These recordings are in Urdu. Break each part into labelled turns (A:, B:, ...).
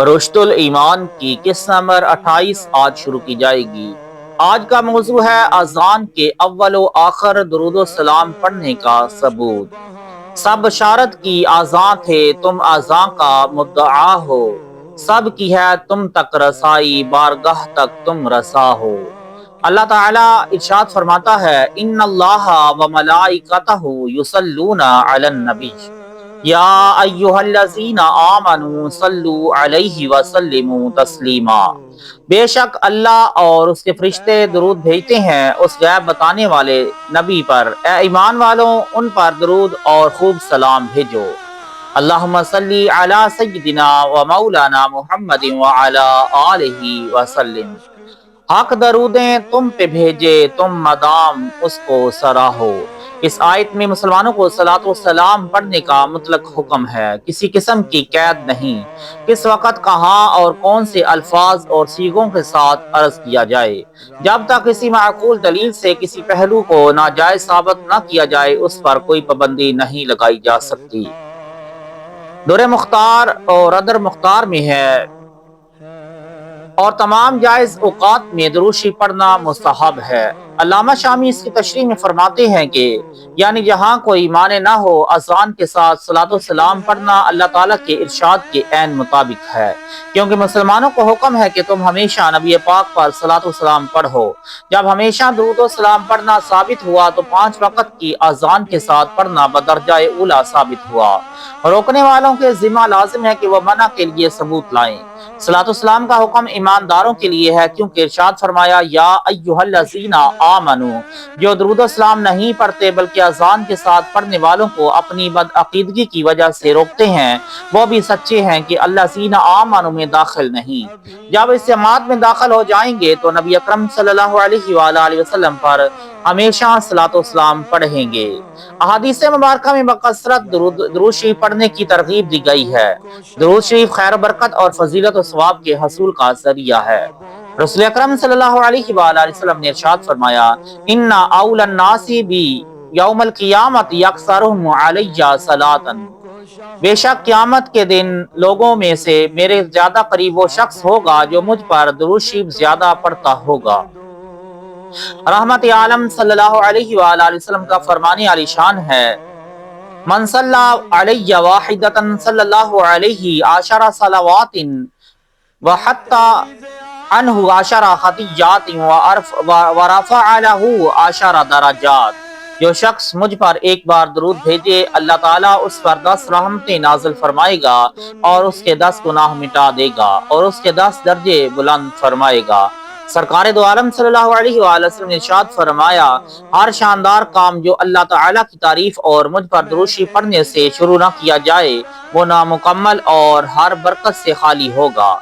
A: رشد الایمان کی قسط نمبر 28 آج شروع کی جائے گی۔ آج کا موضوع ہے اذان کے اول و آخر درود و سلام پڑھنے کا ثبوت۔ سب بشارت کی اذان تھے تم اذان کا مدعا ہو، سب کی ہے تم تک رسائی بارگاہ تک تم رسا ہو۔ اللہ تعالیٰ ارشاد فرماتا ہے ان اللہ و ملائکتہ یصلون علی النبی یا ایھا الذین آمنوا صلوا علیہ وسلموا تسلیما۔ بے شک اللہ اور اس کے فرشتے درود بھیجتے ہیں اس غیب بتانے والے نبی پر، اے ایمان والوں ان پر درود اور خوب سلام بھیجو۔ اللہم صلی علی سیدنا و مولانا محمد وعلی آلہ وسلم۔ حق درودیں تم پہ بھیجے تم مدام اس کو سراہو۔ اس آیت میں مسلمانوں کو صلاۃ و سلام پڑھنے کا مطلق حکم ہے، کسی قسم کی قید نہیں، کس وقت کہاں اور کون سے الفاظ اور صیغوں کے ساتھ عرض کیا جائے، جب تک کسی معقول دلیل سے کسی پہلو کو ناجائز ثابت نہ کیا جائے اس پر کوئی پابندی نہیں لگائی جا سکتی۔ در مختار اور ردر مختار میں ہے اور تمام جائز اوقات میں درود شریف پڑھنا مستحب ہے۔ علامہ شامی اس کی تشریح میں فرماتے ہیں کہ یعنی جہاں کوئی معنی نہ ہو اذان کے ساتھ صلاۃ و سلام پڑھنا اللہ تعالیٰ کے ارشاد کے عین مطابق ہے، کیونکہ مسلمانوں کو حکم ہے کہ تم ہمیشہ نبی پاک پر صلاۃ و سلام پڑھو۔ جب ہمیشہ درود و سلام پڑھنا ثابت ہوا تو 5 وقت کی اذان کے ساتھ پڑھنا بدرجہ اولیٰ ثابت ہوا۔ روکنے والوں کے ذمہ لازم ہے کہ وہ منع کے لیے ثبوت لائیں۔ صلاۃ والسلام کا حکم ایمانداروں کے لیے ہے، کیونکہ ارشاد فرمایا یا ایھا الذین آمنوا، جو درود و سلام نہیں پڑھتے بلکہ اذان کے ساتھ پڑھنے والوں کو اپنی بدعقیدگی کی وجہ سے روکتے ہیں وہ بھی سچے ہیں کہ الذین آمنوا میں داخل نہیں۔ جب اس جماعت میں داخل ہو جائیں گے تو نبی اکرم صلی اللہ علیہ وآلہ وسلم پر ہمیشہ صلاۃ و سلام پڑھیں گے۔ احادیث مبارکہ میں بکثرت درود شریف پڑھنے کی ترغیب دی گئی ہے۔ درود شریف خیر و برکت اور فضیلت و ثواب کے حصول کا ذریعہ ہے۔ رسول اکرم صلی اللہ علیہ وآلہ وسلم نے ارشاد فرمایا ان اول الناس بی یوم القیامت یکثرهم علی صلاۃ، بے شک قیامت کے دن لوگوں میں سے میرے زیادہ قریب وہ شخص ہوگا جو مجھ پر درود شریف زیادہ پڑھتا ہوگا۔ رحمت عالم صلی اللہ علیہ وآلہ وسلم کا فرمان عالی شان ہے من صلی علی واحدۃ صلی اللہ علیہ عشر صلوات وحتی عنہ عشر خطیئات ورفع لہ عشر درجات، جو شخص مجھ پر ایک بار درود بھیجے اللہ تعالیٰ اس پر 10 رحمتیں نازل فرمائے گا اور اس کے 10 گناہ مٹا دے گا اور اس کے 10 درجے بلند فرمائے گا۔ سرکار دو عالم صلی اللہ علیہ وآلہ وسلم نے ارشاد فرمایا ہر شاندار کام جو اللہ تعالیٰ کی تعریف اور مجھ پر درود شریف پڑھنے سے شروع نہ کیا جائے وہ نامکمل اور ہر برکت سے خالی ہوگا۔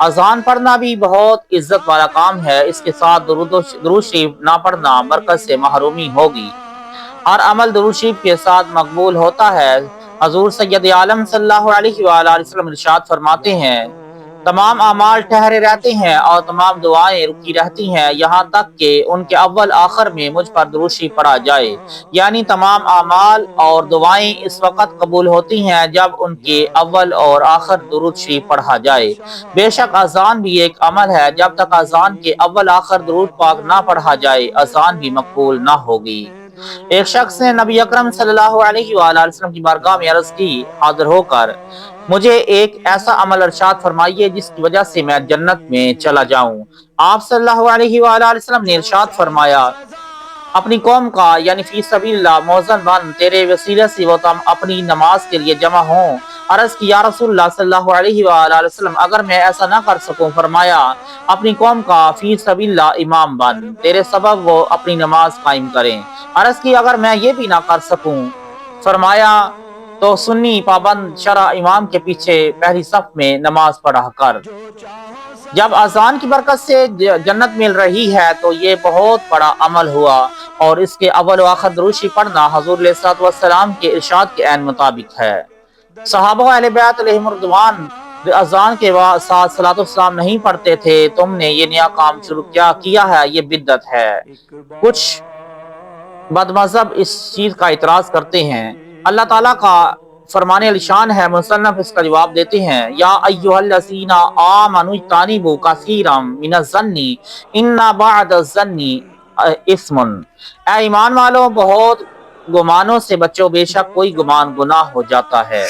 A: اذان پڑھنا بھی بہت عزت والا کام ہے، اس کے ساتھ درود شریف نہ پڑھنا برکت سے محرومی ہوگی۔ ہر عمل درود شریف کے ساتھ مقبول ہوتا ہے۔ حضور سید عالم صلی اللہ علیہ وآلہ وسلم ارشاد فرماتے ہیں تمام اعمال ٹھہرے رہتے ہیں اور تمام دعائیں رکی رہتی ہیں یہاں تک کہ ان کے اول آخر میں مجھ پر درود شریف پڑھا جائے، یعنی تمام اعمال اور دعائیں اس وقت قبول ہوتی ہیں جب ان کے اول اور آخر درود شریف پڑھا جائے۔ بے شک اذان بھی ایک عمل ہے، جب تک اذان کے اول آخر درود پاک نہ پڑھا جائے اذان بھی مقبول نہ ہوگی۔ ایک شخص نے نبی اکرم صلی اللہ علیہ وآلہ وسلم کی بارگاہ میں عرض کی حاضر ہو کر مجھے ایک ایسا عمل ارشاد فرمائیے جس کی وجہ سے میں جنت میں چلا جاؤں۔ آپ صلی اللہ علیہ وآلہ وسلم نے ارشاد فرمایا اپنی قوم کا یعنی فی سبیل اللہ موذن بن تیرے وسیلے سے وہ تم اپنی نماز کے لیے جمع ہوں۔ عرض کی یا رسول اللہ صلی اللہ علیہ وآلہ وسلم اگر میں ایسا نہ کر سکوں؟ فرمایا اپنی قوم کا فی سبیل اللہ امام بن، تیرے سبب وہ اپنی نماز قائم کریں۔ عرض کی اگر میں یہ بھی نہ کر سکوں؟ فرمایا تو سنی پابند شرع امام کے پیچھے پہلی صف میں نماز پڑھا کر۔ جب اذان کی برکت سے جنت مل رہی ہے تو یہ بہت بڑا عمل ہوا اور اس کے اول و آخر درود شریف پڑھنا حضور علیہ الصلوۃ والسلام کے ارشاد کے عین مطابق ہے۔ صحابہ اہل بیت علیہم رضوان اذان کے ساتھ صلاۃ والسلام نہیں پڑھتے تھے، تم نے یہ نیا کام شروع کیا ہے، یہ بدعت ہے۔ کچھ بد مذہب اس چیز کا اعتراض کرتے ہیں اللہ تعالیٰ کا فرمانے الشان ہے، مصنف اس کا جواب دیتے ہیں، یا ایھا الذین آمنوا اجتنبوا کثیرا من الظن ان بعض الظن اثم۔ اے ایمان والو، بہت گمانوں سے بچو، بے شک کوئی گمان گناہ ہو جاتا ہے۔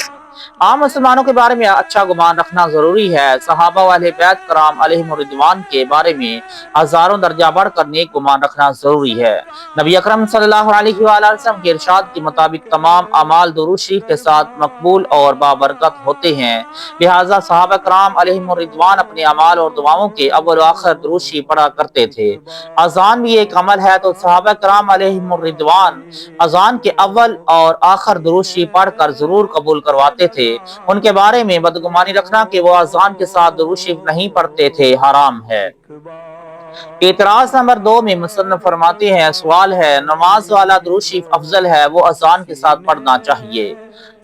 A: عام مسلمانوں کے بارے میں اچھا گمان رکھنا ضروری ہے۔ صحابہ و اہل بیت کرام علیہم الرضوان کے بارے میں ہزاروں درجہ بڑھ کر نیک گمان رکھنا ضروری ہے۔ نبی اکرم صلی اللہ علیہ وآلہ وسلم کے ارشاد کے مطابق تمام اعمال درود شریف کے ساتھ مقبول اور بابرکت ہوتے ہیں، لہٰذا صحابہ کرام علیہم الرضوان اپنے اعمال اور دعاؤں کے اول و آخر درود شریف پڑھا کرتے تھے۔ اذان بھی ایک عمل ہے، تو صحابہ کرام علیہم الرضوان اذان کے اول اور آخر درود شریف پڑھ کر ضرور قبول کرواتے تھے۔ ان کے بارے میں بدگمانی رکھنا کہ وہ اذان کے ساتھ درود شریف نہیں پڑھتے تھے حرام ہے۔ اعتراض نمبر 2 میں مصنف فرماتے ہیں، سوال ہے، نماز والا درود شریف افضل ہے، وہ اذان کے ساتھ پڑھنا چاہیے؟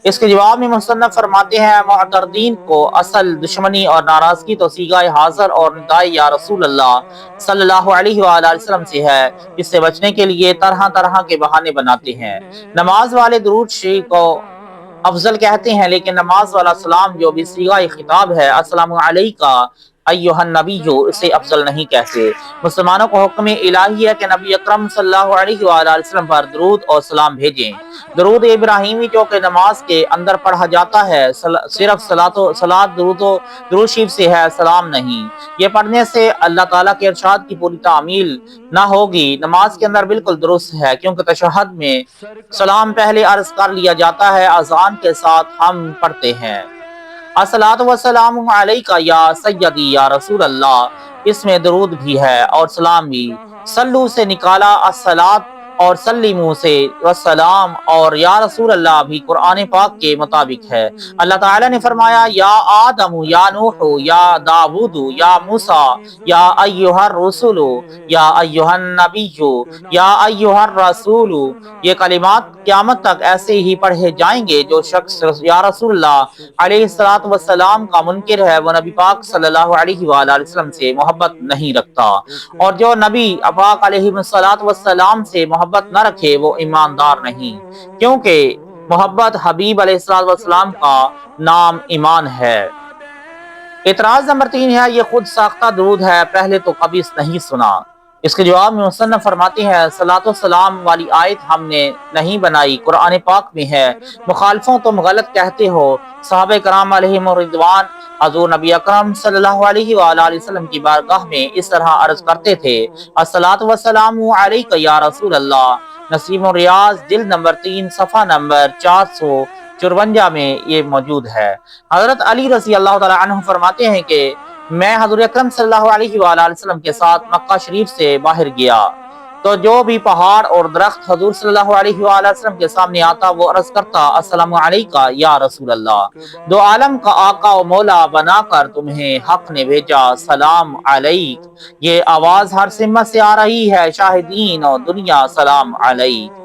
A: اس کے جواب میں مصنف فرماتے ہیں، معترضین کو اصل دشمنی اور ناراضگی تو صیغہ حاضر اور ندائے یا رسول اللہ صلی اللہ علیہ وآلہ وسلم سے ہے، اس سے بچنے کے لیے طرح طرح کے بہانے بناتے ہیں۔ نماز والے درود شریف کو افضل کہتے ہیں، لیکن نماز والا سلام جو بھی صیغہ خطاب ہے، السلام علیکہ ایھا النبی، اسے افضل نہیں کہتے۔ مسلمانوں کو حکم الہی ہے کہ نبی اکرم صلی اللہ علیہ وآلہ وسلم پر درود اور سلام بھیجیں۔ درود ابراہیمی جو کہ نماز کے اندر پڑھا جاتا ہے، صرف درود شریف سے ہے، سلام نہیں۔ یہ پڑھنے سے اللہ تعالیٰ کے ارشاد کی پوری تعمیل نہ ہوگی۔ نماز کے اندر بالکل درست ہے، کیونکہ تشہد میں سلام پہلے عرض کر لیا جاتا ہے، اذان کے ساتھ ہم پڑھتے ہیں الصلاۃ والسلام علیکہ یا سیدی یا رسول اللہ، اس میں درود بھی ہے اور سلام بھی۔ صلو سے نکالا الصلاۃ اور سلموا سے والسلام اور یا رسول اللہ بھی قرآن پاک کے مطابق ہے۔ اللہ تعالیٰ نے فرمایا، یا آدم یا نوح یا داود یا موسیٰ یا ایھا الرسول یا ایھا النبی یا ایھا الرسول۔ یہ کلمات قیامت تک ایسے ہی پڑھے جائیں گے۔ جو شخص یا رسول اللہ علیہ الصلوۃ والسلام کا منکر ہے، وہ نبی پاک صلی اللہ علیہ وآلہ وسلم سے محبت نہیں رکھتا، اور جو نبی پاک علیہ الصلوۃ والسلام سے محبت نہ رکھے وہ ایماندار نہیں، کیونکہ محبت حبیب علیہ الصلوۃ والسلام کا نام ایمان ہے۔ اعتراض نمبر 3 ہے، یہ خود ساختہ درود ہے، پہلے تو کبھی نہیں سنا۔ اس کے جواب میں مصنف فرماتے ہیں، صلاۃ و سلام والی آیت ہم نے نہیں بنائی، قرآن پاک میں ہے۔ مخالفوں تم غلط کہتے ہو۔ صحابہ کرام علیہم الرضوان حضور نبی اکرم صلی اللہ علیہ وآلہ وسلم کی بارگاہ میں اس طرح عرض کرتے تھے، الصلاۃ والسلام علیکہ یا رسول اللہ۔ نسیم الریاض جلد نمبر 3 صفحہ نمبر 454 میں یہ موجود ہے۔ حضرت علی رضی اللہ تعالیٰ عنہ فرماتے ہیں کہ میں حضور اکرم صلی اللہ علیہ وآلہ وسلم کے ساتھ مکہ شریف سے باہر گیا تو جو بھی پہاڑ اور درخت حضور صلی اللہ علیہ وآلہ وسلم کے سامنے آتا وہ عرض کرتا، السلام علیکہ یا رسول اللہ، دو عالم کا آقا و مولا بنا کر تمہیں حق نے بھیجا، سلام علیک۔ یہ آواز ہر سمت سے آ رہی ہے، شاہدین اور دنیا سلام علیک۔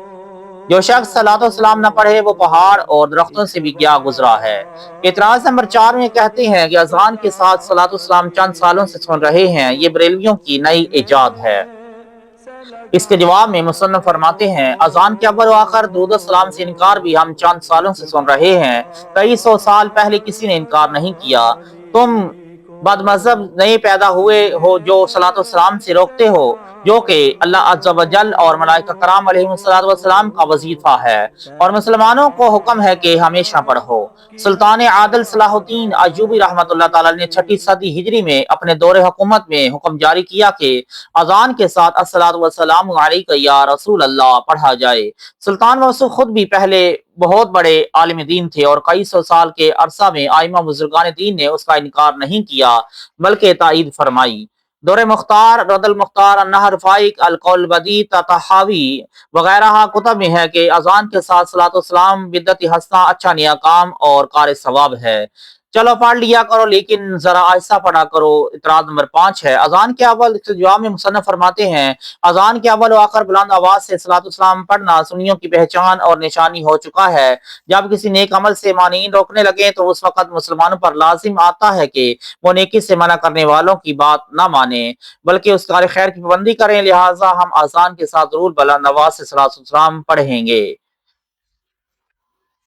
A: جو شخص صلاۃ و سلام نہ پڑھے وہ پہاڑ اور درختوں سے بھی کیا گزرا ہے۔ اعتراض نمبر 4 میں کہتے ہیں کہ اذان کے ساتھ صلاۃ و سلام چند سالوں سے سن رہے ہیں، یہ بریلویوں کی نئی ایجاد ہے۔ اس کے جواب میں مصنف فرماتے ہیں، اذان کے اول و آخر درود و سلام سے انکار بھی ہم چند سالوں سے سن رہے ہیں، کئی سو سال پہلے کسی نے انکار نہیں کیا۔ تم بد مذہب نئے پیدا ہوئے ہو جو صلاۃ و سلام سے روکتے ہو، جو کہ اللہ عز و جل اور ملائکہ کرام علیہ السلام کا وظیفہ ہے، اور مسلمانوں کو حکم ہے کہ ہمیشہ پڑھو۔ سلطان عادل صلاح الدین ایوبی رحمۃ اللہ تعالی نے 6 صدی ہجری میں اپنے دور حکومت میں حکم جاری کیا کہ اذان کے ساتھ الصلاۃ والسلام علیکہ یا رسول اللہ پڑھا جائے۔ سلطان موصوف خود بھی پہلے بہت بڑے عالم دین تھے، اور کئی سو سال کے عرصہ میں ائمہ بزرگان دین نے اس کا انکار نہیں کیا بلکہ تائید فرمائی۔ دور مختار، رد المختار، النہر فائق، القول بدیع، تطحاوی وغیرہ کتب میں ہے کہ اذان کے ساتھ صلاۃ والسلام بدعت حسنہ، اچھا نیا کام اور کار ثواب ہے۔ چلو پڑھ لیا کرو لیکن ذرا آہستہ پڑھا کرو۔ اعتراض نمبر 5 ہے، اذان کے اول جواب میں مصنف فرماتے ہیں، اذان کے اول و آخر بلند آواز سے صلاۃ والسلام پڑھنا سنیوں کی پہچان اور نشانی ہو چکا ہے۔ جب کسی نیک عمل سے مانعین روکنے لگے تو اس وقت مسلمانوں پر لازم آتا ہے کہ وہ نیکی سے منع کرنے والوں کی بات نہ مانیں بلکہ اس کار خیر کی پابندی کریں، لہٰذا ہم اذان کے ساتھ ضرور بلند آواز سے صلاۃ والسلام پڑھیں گے۔